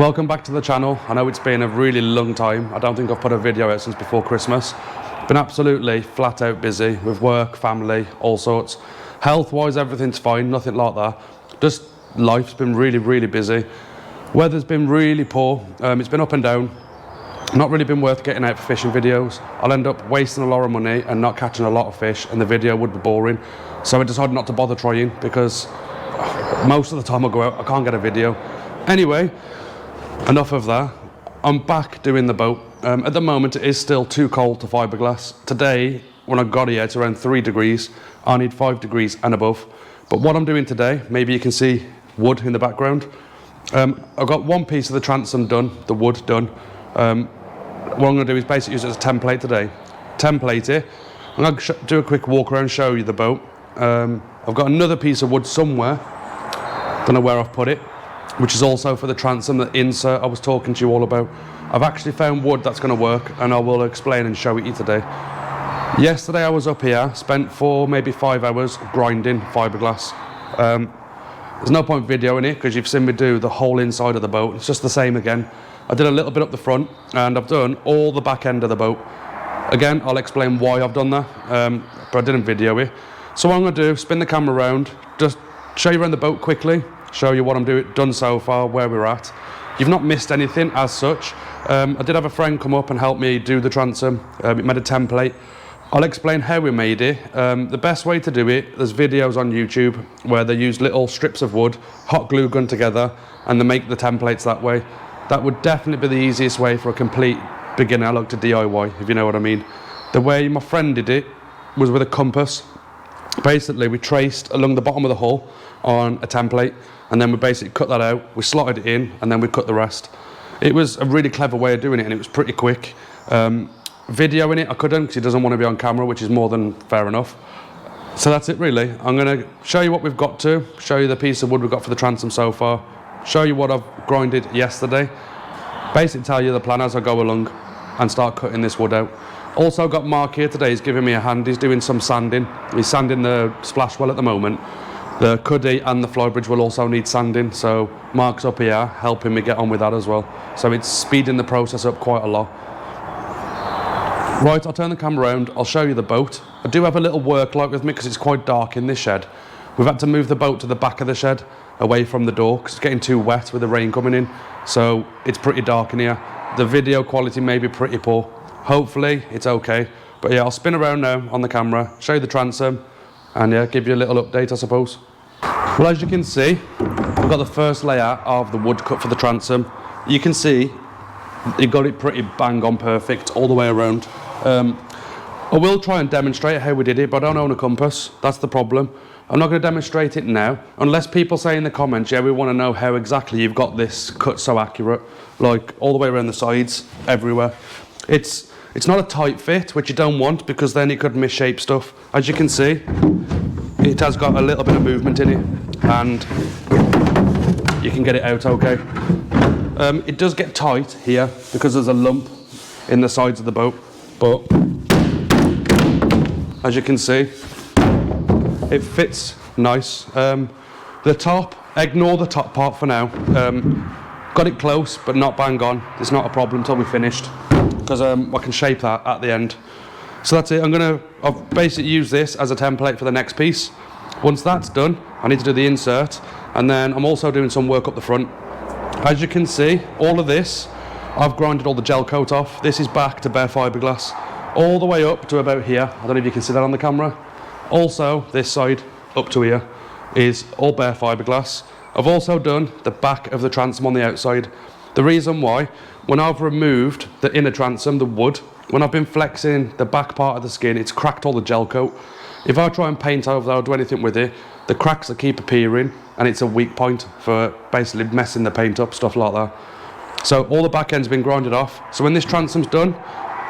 Welcome back to the channel. I know it's been a really long time. I don't think I've put a video out since before Christmas. Been absolutely flat out busy with work, family, all sorts. Health wise, everything's fine, nothing like that. Just life's been really busy. Weather's been really poor. It's been up and down. Not really been worth getting out for fishing videos. I'll end up wasting a lot of money and not catching a lot of fish, and the video would be boring. So I decided not to bother trying because most of the time I go out, I can't get a video. Anyway, enough of that. I'm back doing the boat. At the moment it is still too cold to fiberglass. Today, when I got here, it's around 3 degrees. I need 5 degrees and above. But what I'm doing today, maybe you can see wood in the background. I've got one piece of the transom done, the wood done. What I'm going to do is basically use it as a template today. Template it. I'm going to do a quick walk around, show you the boat. I've got another piece of wood somewhere. Don't know where I've put it, which is also for the transom, the insert I was talking to you all about. I've actually found wood that's going to work, and I will explain and show it you today. Yesterday I was up here, spent 4, maybe 5 hours grinding fiberglass. There's no point videoing it because you've seen me do the whole inside of the boat. It's just the same again. I did a little bit up the front, and I've done all the back end of the boat. Again, I'll explain why I've done that, but I didn't video it. So what I'm going to do, spin the camera around, just show you around the boat quickly, show you what I'm done so far, where we're at. You've not missed anything as such. I did have a friend come up and help me do the transom. It made a template. I'll explain how we made it. The best way to do it, there's videos on YouTube where they use little strips of wood, hot glue gun together, and they make the templates that way. That would definitely be the easiest way for a complete beginner, like to DIY, if you know what I mean. The way my friend did it was with a compass. Basically, we traced along the bottom of the hull on a template, and then we basically cut that out, we slotted it in, and then we cut the rest. It was a really clever way of doing it, and it was pretty quick. Videoing it, I couldn't, because he doesn't want to be on camera, which is more than fair enough. So that's it really. I'm going to show you what we've got to, show you the piece of wood we've got for the transom so far, show you what I've grinded yesterday, basically tell you the plan as I go along, and start cutting this wood out. Also got Mark here today, he's giving me a hand, he's doing some sanding. He's sanding the splash well at the moment. The cuddy and the flybridge will also need sanding, so Mark's up here helping me get on with that as well. So it's speeding the process up quite a lot. Right, I'll turn the camera around, I'll show you the boat. I do have a little work light with me because it's quite dark in this shed. We've had to move the boat to the back of the shed, away from the door, because it's getting too wet with the rain coming in. So it's pretty dark in here. The video quality may be pretty poor. Hopefully it's okay. But yeah, I'll spin around now on the camera, show you the transom, and yeah, give you a little update, I suppose. Well, as you can see, we've got the first layer of the wood cut for the transom. You can see you got it pretty bang on perfect all the way around. I will try and demonstrate how we did it, but I don't own a compass. That's the problem. I'm not going to demonstrate it now, unless people say in the comments, yeah, we want to know how exactly you've got this cut so accurate, like all the way around the sides, everywhere. It's not a tight fit, which you don't want, because then it could misshape stuff. As you can see, it has got a little bit of movement in it, and you can get it out okay. It does get tight here, because there's a lump in the sides of the boat, but as you can see, it fits nice. The top, ignore the top part for now. Got it close, but not bang on. It's not a problem until we're finished, because I can shape that at the end. So that's it. I've basically used this as a template for the next piece. Once that's done, I need to do the insert, and then I'm also doing some work up the front. As you can see, all of this, I've grinded all the gel coat off. This is back to bare fiberglass, all the way up to about here. I don't know if you can see that on the camera. Also, this side up to here is all bare fiberglass. I've also done the back of the transom on the outside. The reason why, when I've removed the inner transom, the wood, when I've been flexing the back part of the skin, it's cracked all the gel coat. If I try and paint over that or do anything with it, the cracks that keep appearing, and it's a weak point for basically messing the paint up, stuff like that. So all the back end's been grinded off. So when this transom's done,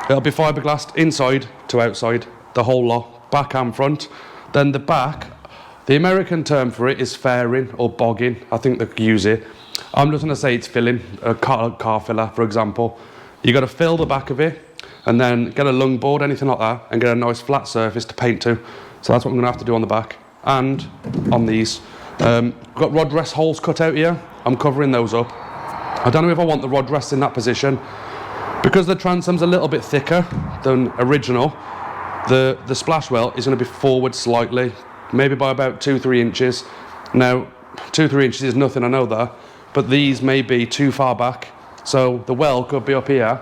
it'll be fiberglassed inside to outside, the whole lot, back and front. Then the back, the American term for it is fairing or bogging, I think they use it. I'm just going to say it's filling, a car filler, for example. You've got to fill the back of it, and then get a lung board, anything like that, and get a nice flat surface to paint to. So that's what I'm going to have to do on the back, and on these. Got rod rest holes cut out here. I'm covering those up. I don't know if I want the rod rest in that position. Because the transom's a little bit thicker than original, the splash well is going to be forward slightly, maybe by about 2-3 inches. Now, 2-3 inches is nothing, I know that, but these may be too far back, so the well could be up here.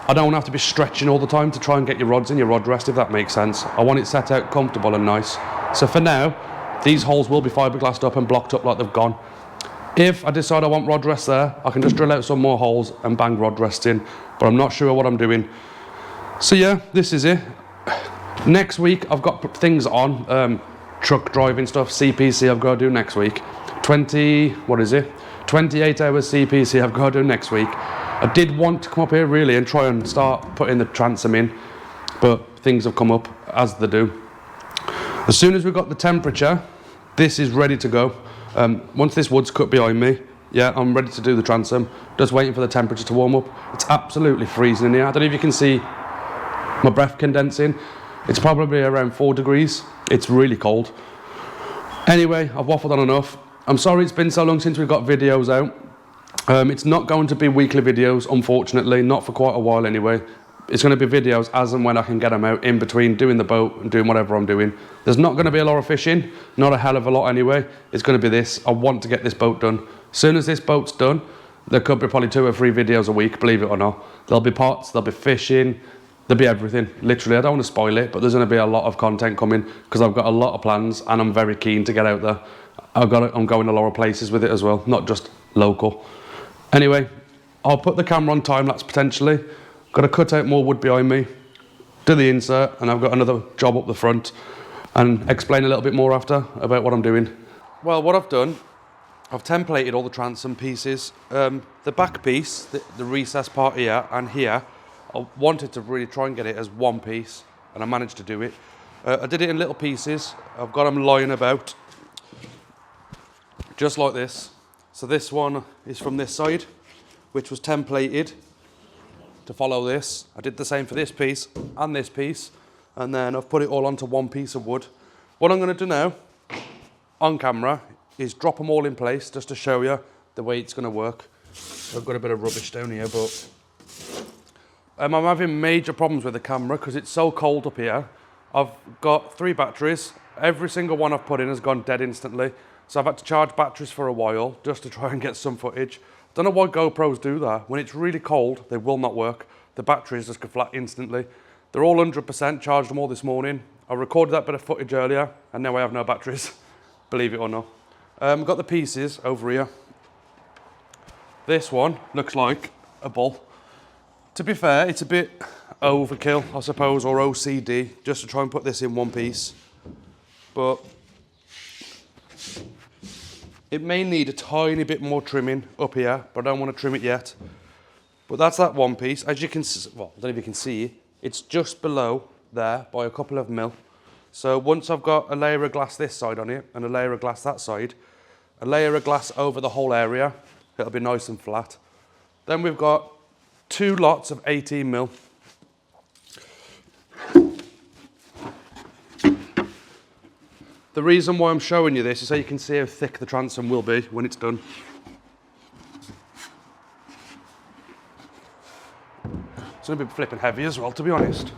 I don't want to have to be stretching all the time to try and get your rods in your rod rest, if that makes sense. I want it set out comfortable and nice. So for now, these holes will be fiberglassed up and blocked up like they've gone. If I decide I want rod rest there, I can just drill out some more holes and bang rod rest in, but I'm not sure what I'm doing. So yeah, this is it. Next week, I've got things on, truck driving stuff, CPC I've got to do next week. 28 hours CPC I've got to do next week. I did want to come up here really and try and start putting the transom in, but things have come up as they do. As soon as we've got the temperature, this is ready to go. Once this wood's cut behind me, yeah, I'm ready to do the transom. Just waiting for the temperature to warm up. It's absolutely freezing in here. I don't know if you can see my breath condensing. It's probably around 4 degrees. It's really cold. Anyway, I've waffled on enough. I'm sorry it's been so long since we've got videos out. It's not going to be weekly videos, unfortunately, not for quite a while anyway. It's going to be videos as and when I can get them out, in between doing the boat and doing whatever I'm doing. There's not going to be a lot of fishing, not a hell of a lot anyway. It's going to be this. I want to get this boat done. As soon as this boat's done, there could be probably 2 or 3 videos a week, believe it or not. There'll be pots, there'll be fishing, there'll be everything. Literally, I don't want to spoil it, but there's going to be a lot of content coming because I've got a lot of plans and I'm very keen to get out there. I'm going a lot of places with it as well, not just local. Anyway, I'll put the camera on time lapse potentially. Got to cut out more wood behind me, do the insert, and I've got another job up the front and explain a little bit more after about what I'm doing. Well, what I've done, I've templated all the transom pieces. The back piece, the recess part here and here, I wanted to really try and get it as one piece, and I managed to do it. I did it in little pieces. I've got them lying about, just like this. So this one is from this side, which was templated to follow this. I did the same for this piece, and then I've put it all onto one piece of wood. What I'm going to do now, on camera, is drop them all in place, just to show you the way it's going to work. I've got a bit of rubbish down here, but I'm having major problems with the camera because it's so cold up here. I've got 3 batteries. Every single one I've put in has gone dead instantly. So I've had to charge batteries for a while just to try and get some footage. Don't know why GoPros do that. When it's really cold, they will not work. The batteries just go flat instantly. They're all 100%, charged them all this morning. I recorded that bit of footage earlier, and now I have no batteries, believe it or not. I've got the pieces over here. This one looks like a bull. To be fair, it's a bit overkill, I suppose, or OCD, just to try and put this in one piece. But it may need a tiny bit more trimming up here, but I don't want to trim it yet. But that's that one piece. As you can see, well, I don't know if you can see, it's just below there by a couple of mil. So once I've got a layer of glass this side on it and a layer of glass that side, a layer of glass over the whole area, it'll be nice and flat. Then we've got 2 lots of 18 mil. The reason why I'm showing you this is so you can see how thick the transom will be when it's done. It's going to be flipping heavy as well, to be honest.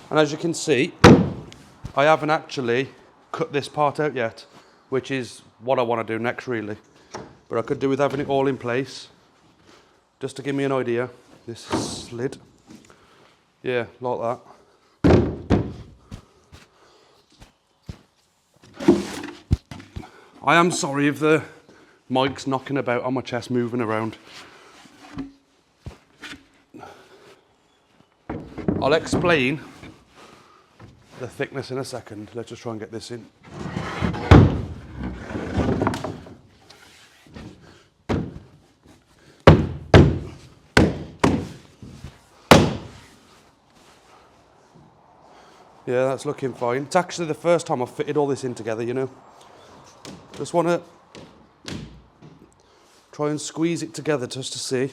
And as you can see, I haven't actually cut this part out yet, which is what I want to do next really. But I could do with having it all in place. Just to give me an idea, this slid. Yeah, like that. I am sorry if the mic's knocking about on my chest, moving around. I'll explain the thickness in a second. Let's just try and get this in. Yeah, that's looking fine. It's actually the first time I've fitted all this in together, you know. Just want to try and squeeze it together just to see.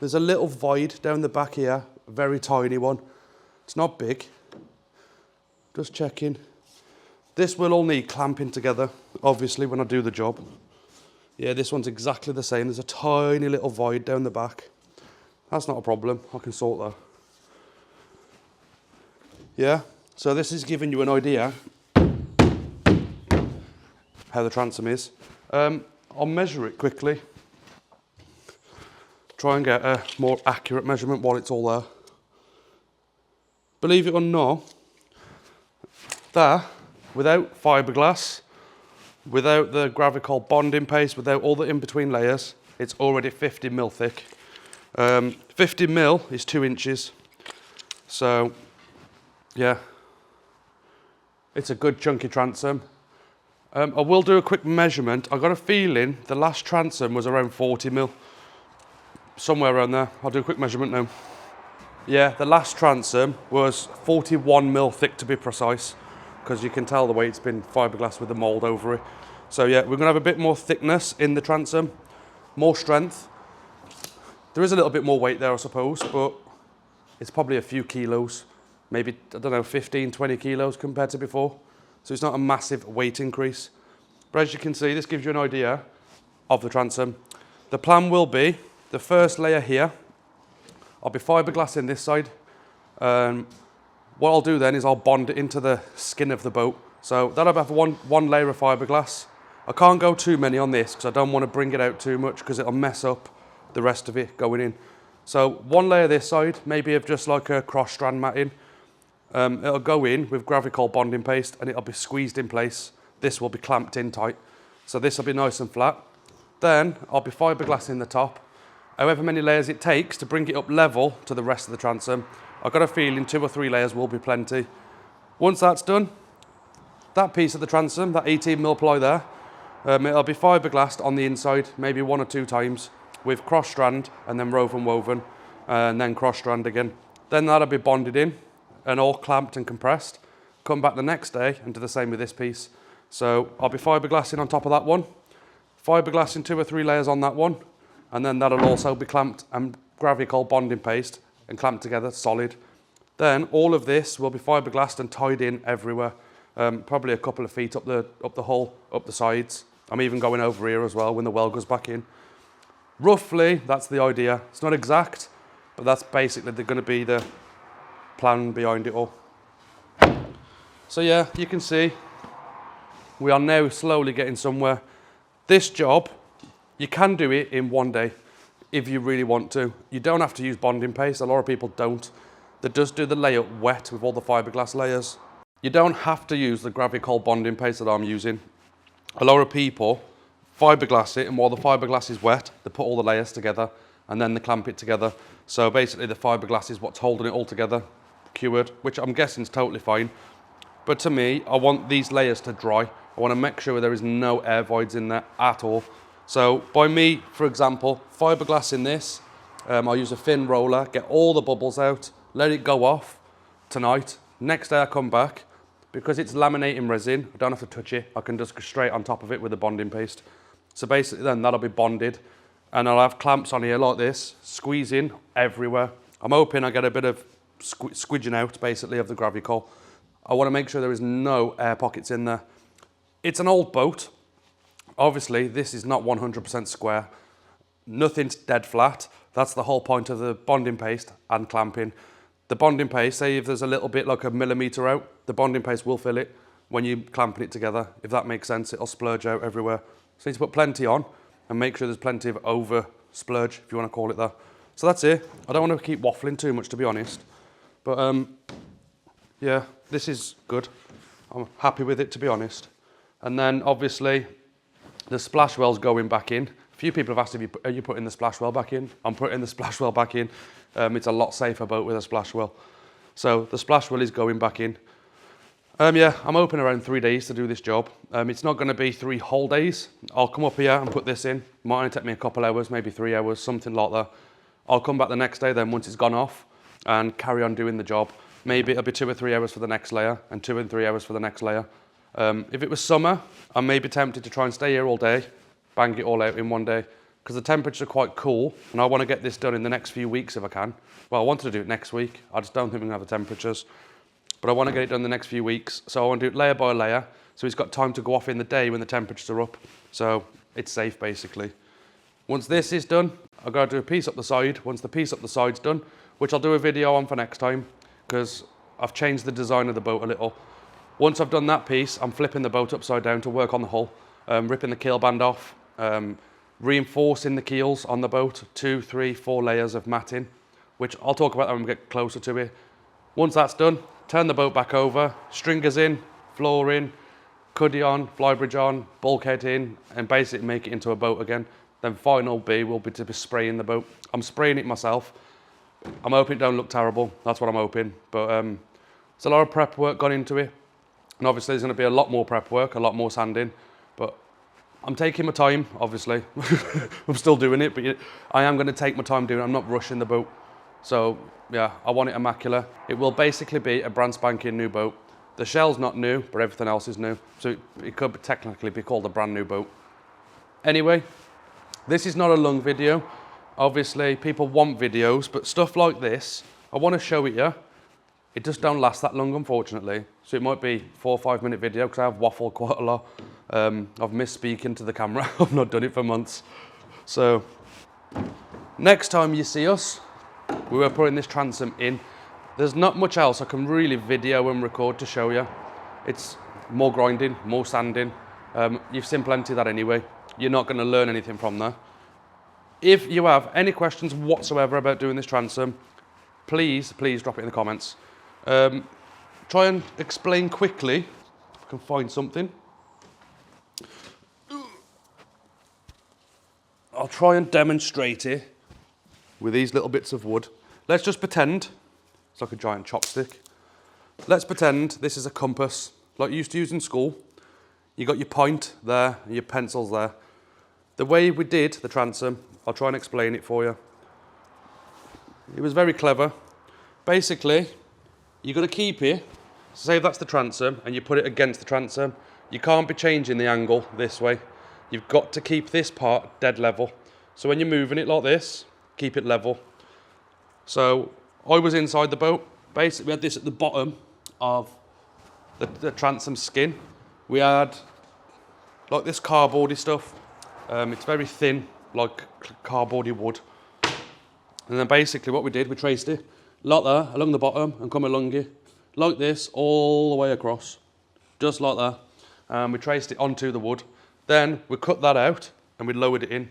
There's a little void down the back here, a very tiny one. It's not big. Just checking. This will all need clamping together, obviously, when I do the job. Yeah, this one's exactly the same. There's a tiny little void down the back. That's not a problem. I can sort that. Yeah, so this is giving you an idea how the transom is. I'll measure it quickly. Try and get a more accurate measurement while it's all there. Believe it or not, that, without fiberglass, without the Gravicol bonding paste, without all the in-between layers, it's already 50 mil thick. 50 mil is 2 inches. So, yeah, it's a good chunky transom. I will do a quick measurement. I got a feeling the last transom was around 40 mil. Somewhere around there. I'll do a quick measurement now. Yeah, the last transom was 41 mil thick to be precise, because you can tell the way it's been fiberglass with the mould over it. So yeah, we're gonna have a bit more thickness in the transom, more strength. There is a little bit more weight there, I suppose, but it's probably a few kilos, maybe, I don't know, 15, 20 kilos compared to before. So it's not a massive weight increase. But as you can see, this gives you an idea of the transom. The plan will be, the first layer here, I'll be fiberglassing this side. What I'll do then is I'll bond it into the skin of the boat. So that'll have one layer of fiberglass. I can't go too many on this because I don't want to bring it out too much because it'll mess up the rest of it going in. So one layer this side, maybe of just like a cross strand matting. It'll go in with Gravicol bonding paste and it'll be squeezed in place. This will be clamped in tight. So this will be nice and flat. Then I'll be fiberglassing the top. However many layers it takes to bring it up level to the rest of the transom. I've got a feeling 2 or 3 layers will be plenty. Once that's done, that piece of the transom, that 18 mil ply there, it'll be fiberglassed on the inside, maybe 1 or 2 times, with cross strand and then woven, and then cross strand again. Then that'll be bonded in and all clamped and compressed. Come back the next day and do the same with this piece. So I'll be fiberglassing on top of that one, fiberglassing 2 or 3 layers on that one, and then that'll also be clamped and Gravicol bonding paste and clamped together solid. Then all of this will be fiberglassed and tied in everywhere, probably a couple of feet up the hull, up the sides. I'm even going over here as well when the well goes back in. Roughly, that's the idea. It's not exact, but that's basically going to be the plan behind it all. So yeah, you can see we are now slowly getting somewhere. This job, you can do it in 1 day if you really want to. You don't have to use bonding paste. A lot of people don't. They just do the layout wet with all the fiberglass layers. You don't have to use the Gravicol bonding paste that I'm using. A lot of people fiberglass it, and while the fiberglass is wet, they put all the layers together and then they clamp it together. So basically the fiberglass is what's holding it all together, cured, which I'm guessing is totally fine. But to me, I want these layers to dry. I want to make sure there is no air voids in there at all. So by me, for example, fiberglassing this, I'll use a thin roller, get all the bubbles out, let it go off tonight. Next day I come back, because it's laminating resin, I don't have to touch it. I can just go straight on top of it with the bonding paste. So basically then that'll be bonded, and I'll have clamps on here like this, squeezing everywhere. I'm hoping I get a bit of squidging out basically of the Gravicol. I want to make sure there is no air pockets in there. It's an old boat. Obviously, this is not 100% square. Nothing's dead flat. That's the whole point of the bonding paste and clamping. The bonding paste, say if there's a little bit like a millimetre out, the bonding paste will fill it when you're clamping it together. If that makes sense, it'll splurge out everywhere. So you need to put plenty on and make sure there's plenty of over splurge, if you want to call it that. So that's it. I don't want to keep waffling too much, to be honest. But yeah, this is good. I'm happy with it, to be honest. And then obviously, the splash well's going back in. A few people have asked if are you putting the splash well back in? I'm putting the splash well back in. It's a lot safer boat with a splash well. So the splash well is going back in. Yeah, I'm hoping around 3 days to do this job. It's not going to be 3 whole days. I'll come up here and put this in. Might only take me a couple hours, maybe 3 hours, something like that. I'll come back the next day then once it's gone off and carry on doing the job. Maybe it'll be 2 or 3 hours for the next layer and 2 and 3 hours for the next layer. If it was summer, I may be tempted to try and stay here all day, bang it all out in 1 day, because the temperatures are quite cool and I want to get this done in the next few weeks if I can. Well, I wanted to do it next week. I just don't think we're going to have the temperatures. But I want to get it done the next few weeks. So I want to do it layer by layer. So it's got time to go off in the day when the temperatures are up. So it's safe basically. Once this is done, I've got to do a piece up the side. Once the piece up the side's done, which I'll do a video on for next time, because I've changed the design of the boat a little. Once I've done that piece, I'm flipping the boat upside down to work on the hull, ripping the keel band off, reinforcing the keels on the boat, 2, 3, 4 layers of matting, which I'll talk about when we get closer to it. Once that's done, turn the boat back over, stringers in, floor in, cuddy on, flybridge on, bulkhead in, and basically make it into a boat again. Then final B will be to be spraying the boat. I'm spraying it myself. I'm hoping it don't look terrible. That's what I'm hoping. But there's a lot of prep work gone into it. And obviously there's going to be a lot more prep work, a lot more sanding. But I'm taking my time, obviously. I'm still doing it, but I am going to take my time doing it. I'm not rushing the boat. So yeah, I want it immaculate. It will basically be a brand spanking new boat. The shell's not new, but everything else is new. So it could technically be called a brand new boat. Anyway, this is not a long video. Obviously, people want videos, but stuff like this, I want to show it you. It just don't last that long, unfortunately. So it might be 4 or 5 minute video because I have waffled quite a lot. I've missed speaking to the camera. I've not done it for months. So next time you see us, we were putting this transom in. There's not much else I can really video and record to show you. It's more grinding, more sanding. You've seen plenty of that anyway. You're not going to learn anything from that. If you have any questions whatsoever about doing this transom, please drop it in the comments. Try and explain quickly, if I can find something. I'll try and demonstrate it with these little bits of wood. Let's just pretend it's like a giant chopstick. Let's pretend this is a compass, like you used to use in school. You got your point there and your pencils there. The way we did the transom, I'll try and explain it for you. It was very clever. Basically, you've got to keep it, say that's the transom, and you put it against the transom. You can't be changing the angle this way. You've got to keep this part dead level. So when you're moving it like this, keep it level. So I was inside the boat. Basically, we had this at the bottom of the transom skin. We had like this cardboardy stuff. It's very thin, like cardboardy wood. And then basically what we did, we traced it like that, along the bottom, and come along it, like this, all the way across, just like that. And we traced it onto the wood. Then we cut that out, and we lowered it in.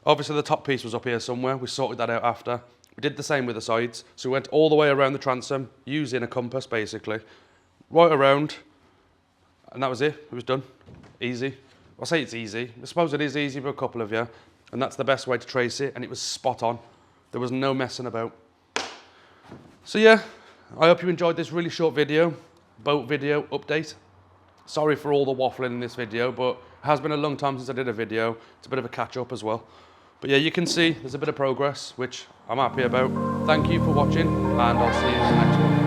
Obviously the top piece was up here somewhere. We sorted that out after. We did the same with the sides. So we went all the way around the transom, using a compass, basically. Right around, and that was it. It was done. Easy. I say it's easy. I suppose it is easy for a couple of you, and that's the best way to trace it, and it was spot on. There was no messing about. So yeah, I hope you enjoyed this really short video, boat video update. Sorry for all the waffling in this video, but it has been a long time since I did a video. It's a bit of a catch up as well. But yeah, you can see there's a bit of progress, which I'm happy about. Thank you for watching, and I'll see you in the next one.